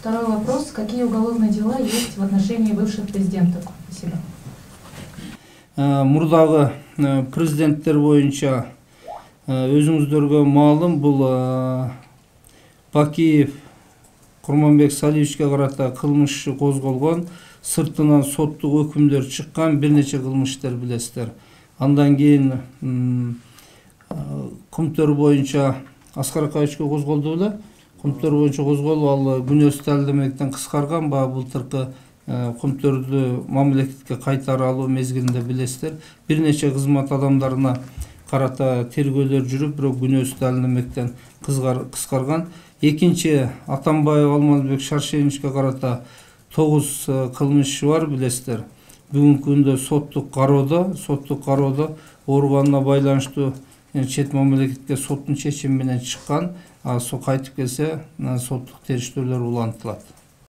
Второй вопрос. Какие уголовные дела есть в отношении бывших президентов? Спасибо. Мурдагы президенттер боюнча өзүңүздөргө маалым, бул Бакиев Курманбек Салиевичке карата кылмыш козголгон, сыртынан соттук өкүмдөр чыккан, бир нече кылмыштар билесиздер. Андан кийин Кумтөр боюнча Аскар Акаевичке козголду беле. Кумтөр боюнча козголуп, ал күнөөсү далилдемектен кыскарган. Баягы былтыркы Кумтөрдү мамлекетке кайтара алуу мезгилинде билесиздер, бир нече кызмат адамдарына карата тергөөлөр жүрүп, бирок күнөөсү далилдемектен кыскарган. Экинчи Атамбаев Алмазбек Шаршеновичке карата 9 кылмыш бар билесиздер. Бүгүнкү күндө соттук кароодо ооруганына байланыштуу чет мамлекетке соттун чечими менен чыккан. Сол кайтып келсе соттук териштөөлөр улантылат.